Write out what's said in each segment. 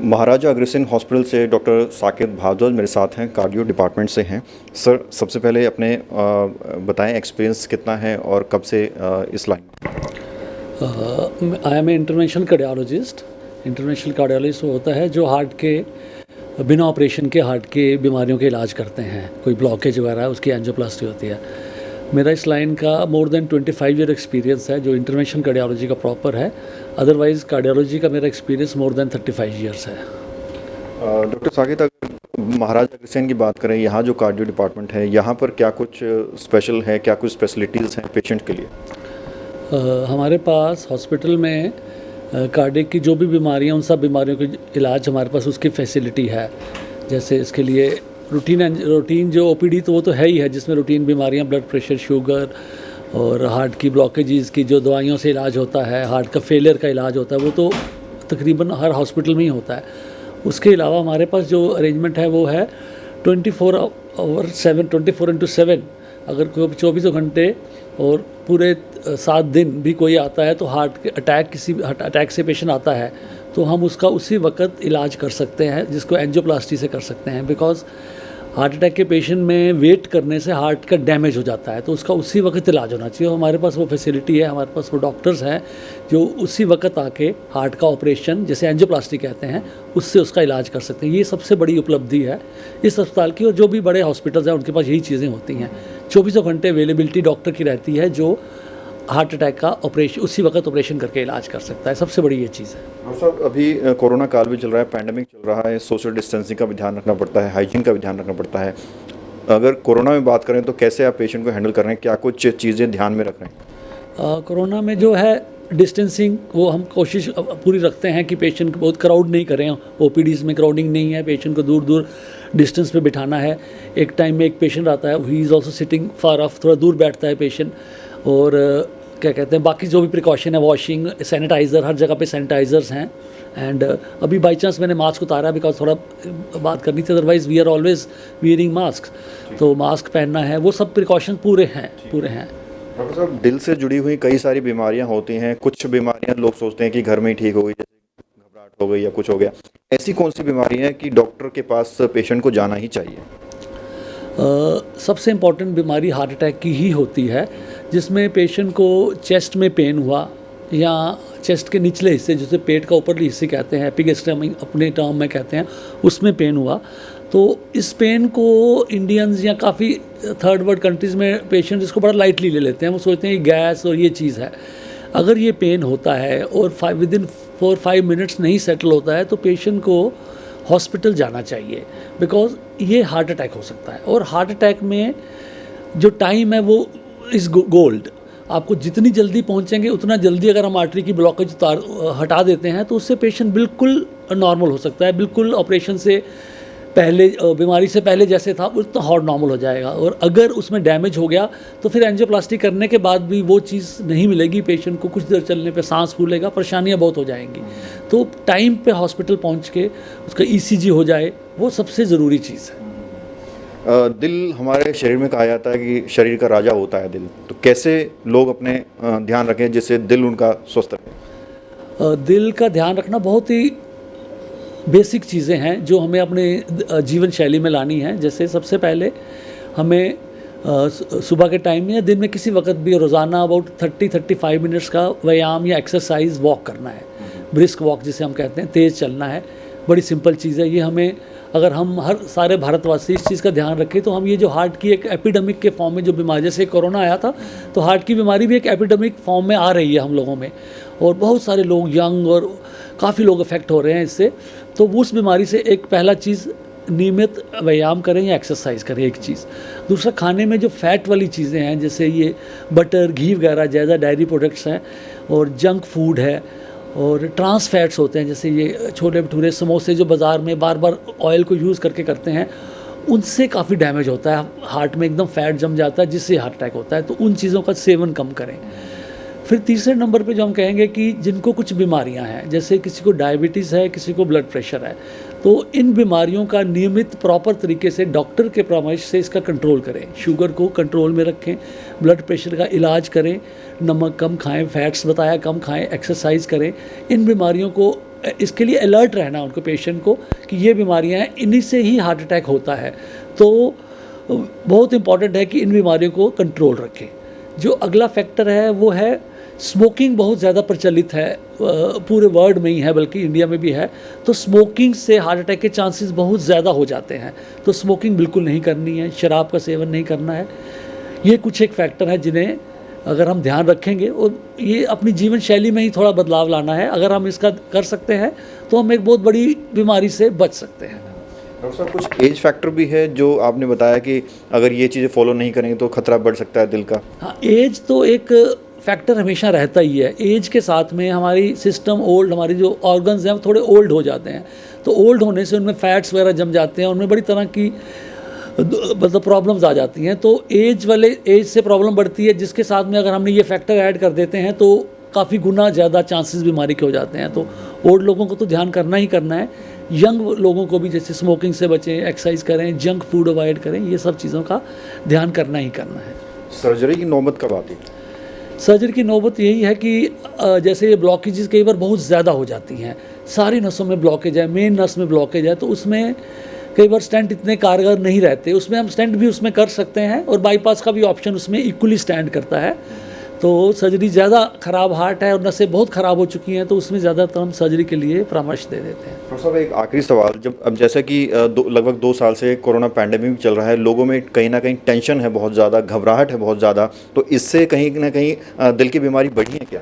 Maharaja Agrasen hospital से doctor Saket Bhardwaj मेरे साथ हैं, कार्डियो डिपार्टमेंट से हैं। सर, सबसे पहले अपने बताएं एक्सपीरियंस कितना है और कब से इस लाइन में? I am a interventional cardiologist. Interventional cardiologist होता है जो हार्ट के बिना ऑपरेशन के हार्ट के बीमारियों के इलाज करते हैं। कोई ब्लॉकेज वगैरह है उसकी एंजियोप्लास्टी होती है। मेरा इस लाइन का मोर देन 25 ईयर एक्सपीरियंस है जो इंटरवेंशनल कार्डियोलॉजी का प्रॉपर है। अदरवाइज़ कार्डियोलॉजी का मेरा एक्सपीरियंस मोर देन 35 ईयर्स है। डॉक्टर साकेत, अगर महाराजा अग्रसेन की बात करें, यहाँ जो कार्डियो डिपार्टमेंट है यहाँ पर क्या कुछ स्पेशल है, क्या कुछ फैसिलिटीज़ हैं पेशेंट के लिए? हमारे पास हॉस्पिटल में कार्डियक की जो भी बीमारियाँ उन सब बीमारियों के इलाज हमारे पास उसकी फैसिलिटी है। जैसे इसके लिए रूटीन जो ओपीडी तो वो तो है ही है, जिसमें रूटीन बीमारियाँ ब्लड प्रेशर, शुगर और हार्ट की ब्लॉकेजेस की जो दवाइयों से इलाज होता है, हार्ट का फेलियर का इलाज होता है, वो तो तकरीबन हर हॉस्पिटल में ही होता है। उसके अलावा हमारे पास जो अरेंजमेंट है वो है 24/7 अगर कोई 24 घंटे और पूरे 7 दिन भी कोई आता है तो हार्ट के अटैक से पेशेंट आता है तो हम उसका उसी वक्त इलाज कर सकते हैं, जिसको एंजियोप्लास्टी से कर सकते हैं। बिकॉज हार्ट अटैक के पेशेंट में वेट करने से हार्ट का डैमेज हो जाता है तो उसका उसी वक्त इलाज होना चाहिए। हमारे पास वो फैसिलिटी है, हमारे पास वो डॉक्टर्स हैं जो उसी वक्त आके हार्ट का ऑपरेशन, जैसे एंजियोप्लास्टी कहते हैं, उससे उसका इलाज कर सकते हैं। ये सबसे बड़ी उपलब्धि है इस अस्पताल की। और जो भी बड़े हॉस्पिटल्स हैं उनके पास यही चीज़ें होती हैं। 24 घंटे अवेलेबिलिटी डॉक्टर की रहती है जो हार्ट अटैक का ऑपरेशन उसी वक्त ऑपरेशन करके इलाज कर सकता है। सबसे बड़ी ये चीज़ है। डॉक्टर साहब, अभी कोरोना काल भी चल रहा है, पैंडमिक चल रहा है, सोशल डिस्टेंसिंग का भी ध्यान रखना पड़ता है, हाइजीन का भी ध्यान रखना पड़ता है। अगर कोरोना में बात करें तो कैसे आप पेशेंट को हैंडल कर रहे हैं, क्या कुछ चीज़ें ध्यान में रख रहे हैं? कोरोना में जो है डिस्टेंसिंग वो हम कोशिश पूरी रखते हैं कि पेशेंट को बहुत क्राउड नहीं करें। ओपीडीज़ में क्राउडिंग नहीं है, पेशेंट को दूर दूर डिस्टेंस पे बिठाना है। एक टाइम में एक पेशेंट आता है, he is also sitting far of, थोड़ा दूर बैठता है पेशेंट। और क्या कहते हैं, बाकी जो भी प्रिकॉशन है, वॉशिंग, सैनिटाइज़र, हर जगह पे सैनिटाइज़र्स हैं। एंड अभी बाई चांस मैंने मास्क उतारा बिकॉज थोड़ा बात करनी थी, otherwise we are always wearing mask, तो मास्क पहनना है। वो सब प्रिकॉशन पूरे हैं। डॉक्टर साहब, दिल से जुड़ी हुई कई सारी बीमारियां होती हैं। कुछ बीमारियां लोग सोचते हैं कि घर में ही ठीक हो गई, जैसे घबराहट हो गई या कुछ हो गया। ऐसी कौन सी बीमारी है कि डॉक्टर के पास पेशेंट को जाना ही चाहिए? सबसे इम्पॉर्टेंट बीमारी हार्ट अटैक की ही होती है, जिसमें पेशेंट को चेस्ट में पेन हुआ या चेस्ट के निचले हिस्से, जिसे पेट का ऊपरली हिस्से कहते हैं, एपिगैस्ट्रम अपने टर्म में कहते हैं, उसमें पेन हुआ। तो इस पेन को इंडियंस या काफ़ी थर्ड वर्ल्ड कंट्रीज़ में पेशेंट इसको बड़ा लाइटली ले लेते हैं। वो सोचते हैं कि गैस और ये चीज़ है। अगर ये पेन होता है और विदिन 4-5 मिनट्स नहीं सेटल होता है तो पेशेंट को हॉस्पिटल जाना चाहिए, बिकॉज ये हार्ट अटैक हो सकता है। और हार्ट अटैक में जो टाइम है वो इज़ गोल्ड। आपको जितनी जल्दी पहुंचेंगे उतना जल्दी अगर हम आर्टरी की ब्लॉकेज हटा देते हैं तो उससे पेशेंट बिल्कुल नॉर्मल हो सकता है, बिल्कुल ऑपरेशन से पहले, बीमारी से पहले जैसे था उतना और नॉर्मल हो जाएगा। और अगर उसमें डैमेज हो गया तो फिर एंजियोप्लास्टी करने के बाद भी वो चीज़ नहीं मिलेगी पेशेंट को। कुछ देर चलने पे सांस फूलेगा, परेशानियां बहुत हो जाएंगी। तो टाइम पे हॉस्पिटल पहुंच के उसका ईसीजी हो जाए, वो सबसे ज़रूरी चीज़ है। दिल हमारे शरीर में कहा जाता है कि शरीर का राजा होता है दिल, तो कैसे लोग अपने ध्यान रखें जिससे दिल उनका स्वस्थ रहे? दिल का ध्यान रखना बहुत ही बेसिक चीज़ें हैं जो हमें अपने जीवन शैली में लानी है। जैसे सबसे पहले हमें सुबह के टाइम में या दिन में किसी वक्त भी रोज़ाना अबाउट 30-35 मिनट्स का व्यायाम या एक्सरसाइज वॉक करना है। ब्रिस्क वॉक जिसे हम कहते हैं, तेज़ चलना है। बड़ी सिंपल चीज़ है ये। हमें अगर हम हर सारे भारतवासी इस चीज़ का ध्यान रखें तो हम ये जो हार्ट की एक एपिडेमिक के फॉर्म में जो बीमारी, जैसे कोरोना आया था तो हार्ट की बीमारी भी एक एपिडेमिक फॉर्म में आ रही है हम लोगों में, और बहुत सारे लोग यंग और काफ़ी लोग अफेक्ट हो रहे हैं इससे। तो उस बीमारी से एक पहला चीज़ नियमित व्यायाम करें या एक्सरसाइज करें, एक चीज़। दूसरा, खाने में जो फैट वाली चीज़ें हैं जैसे ये बटर, घी वगैरह, ज़्यादा डायरी प्रोडक्ट्स हैं और जंक फूड है और ट्रांस फैट्स होते हैं, जैसे ये छोले भटूरे, समोसे जो बाज़ार में बार बार ऑयल को यूज़ करके करते हैं, उनसे काफ़ी डैमेज होता है। हार्ट में एकदम फैट जम जाता है जिससे हार्ट अटैक होता है। तो उन चीज़ों का सेवन कम करें। फिर तीसरे नंबर पे जो हम कहेंगे कि जिनको कुछ बीमारियां हैं, जैसे किसी को डायबिटीज़ है, किसी को ब्लड प्रेशर है, तो इन बीमारियों का नियमित प्रॉपर तरीके से डॉक्टर के परामर्श से इसका कंट्रोल करें। शुगर को कंट्रोल में रखें, ब्लड प्रेशर का इलाज करें, नमक कम खाएं, फैट्स बताया कम खाएं, एक्सरसाइज करें। इन बीमारियों को इसके लिए अलर्ट रहना उनको, पेशेंट को, कि ये बीमारियां हैं, इन्हीं से ही हार्ट अटैक होता है। तो बहुत इम्पॉर्टेंट है कि इन बीमारियों को कंट्रोल रखें। जो अगला फैक्टर है वो है स्मोकिंग। बहुत ज़्यादा प्रचलित है, पूरे वर्ल्ड में ही है, बल्कि इंडिया में भी है। तो स्मोकिंग से हार्ट अटैक के चांसेस बहुत ज़्यादा हो जाते हैं। तो स्मोकिंग बिल्कुल नहीं करनी है, शराब का सेवन नहीं करना है। ये कुछ एक फैक्टर है जिन्हें अगर हम ध्यान रखेंगे, और ये अपनी जीवन शैली में ही थोड़ा बदलाव लाना है। अगर हम इसका कर सकते हैं तो हम एक बहुत बड़ी बीमारी से बच सकते हैं। डॉक्टर साहब, कुछ एज फैक्टर भी है जो आपने बताया कि अगर ये चीज़ें फॉलो नहीं करेंगे तो खतरा बढ़ सकता है दिल का? हाँ, एज तो एक फैक्टर हमेशा रहता ही है। एज के साथ में हमारी सिस्टम ओल्ड, हमारी जो ऑर्गन्स हैं वो थोड़े ओल्ड हो जाते हैं। तो ओल्ड होने से उनमें फैट्स वगैरह जम जाते हैं, उनमें बड़ी तरह की मतलब प्रॉब्लम्स आ जाती हैं। तो एज से प्रॉब्लम बढ़ती है, जिसके साथ में अगर हमने ये फैक्टर ऐड कर देते हैं तो काफ़ी गुना ज़्यादा चांसेस बीमारी के हो जाते हैं। तो ओल्ड लोगों को तो ध्यान करना ही करना है। यंग लोगों को भी जैसे स्मोकिंग से बचें, एक्सरसाइज करें, जंक फूड अवॉइड करें, ये सब चीज़ों का ध्यान करना ही करना है। सर्जरी की नौबत कब आती है? सर्जरी की नौबत यही है कि जैसे ब्लॉकेजेस कई बार बहुत ज़्यादा हो जाती हैं, सारी नसों में ब्लॉकेज है, मेन नस में ब्लॉकेज है, तो उसमें कई बार स्टेंट इतने कारगर नहीं रहते। उसमें हम स्टेंट भी उसमें कर सकते हैं, और बाईपास का भी ऑप्शन उसमें इक्वली स्टैंड करता है। तो सर्जरी ज़्यादा ख़राब हार्ट है और नसें बहुत ख़राब हो चुकी हैं, तो उसमें ज़्यादातर हम सर्जरी के लिए परामर्श दे देते हैं। डॉक्टर साहब, एक आखिरी सवाल, जब अब जैसा कि लगभग 2 साल से कोरोना पैंडेमिक चल रहा है, लोगों में कहीं ना कहीं टेंशन है बहुत ज़्यादा, घबराहट है बहुत ज़्यादा, तो इससे कहीं ना कहीं दिल की बीमारी बढ़ी है क्या?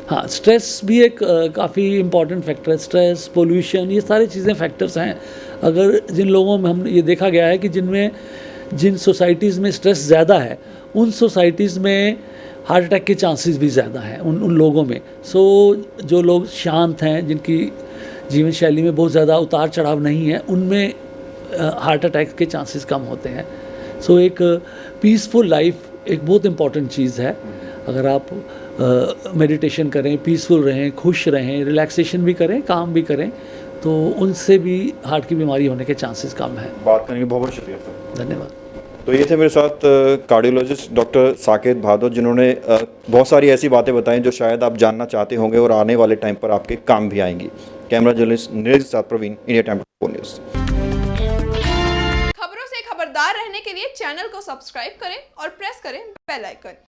हाँ, स्ट्रेस भी एक काफ़ी इम्पॉर्टेंट फैक्टर है। स्ट्रेस, पोल्यूशन, ये सारी चीज़ें फैक्टर्स हैं। अगर जिन लोगों में हम ये देखा गया है कि जिन सोसाइटीज़ में स्ट्रेस ज़्यादा है, उन सोसाइटीज़ में हार्ट अटैक के चांसेस भी ज़्यादा हैं उन लोगों में। जो लोग शांत हैं, जिनकी जीवन शैली में बहुत ज़्यादा उतार चढ़ाव नहीं है, उनमें हार्ट अटैक के चांसेस कम होते हैं। एक पीसफुल लाइफ एक बहुत इम्पॉर्टेंट चीज़ है। अगर आप मेडिटेशन करें, पीसफुल रहें, खुश रहें, रिलैक्सेशन भी करें, काम भी करें, तो उनसे भी हार्ट की बीमारी होने के चांसेस कम हैं। बात करने के बहुत बहुत शुक्रिया सर। धन्यवाद। तो ये थे मेरे साथ कार्डियोलॉजिस्ट डॉक्टर साकेत भारद्वाज, जिन्होंने बहुत सारी ऐसी बातें बताई जो शायद आप जानना चाहते होंगे और आने वाले टाइम पर आपके काम भी आएंगी। कैमरा जर्नलिस्ट नीरज के साथ प्रवीण, इंडिया टाइम 24 न्यूज़। खबरों से खबरदार रहने के लिए चैनल को सब्सक्राइब करें और प्रेस करें बेल आइकन।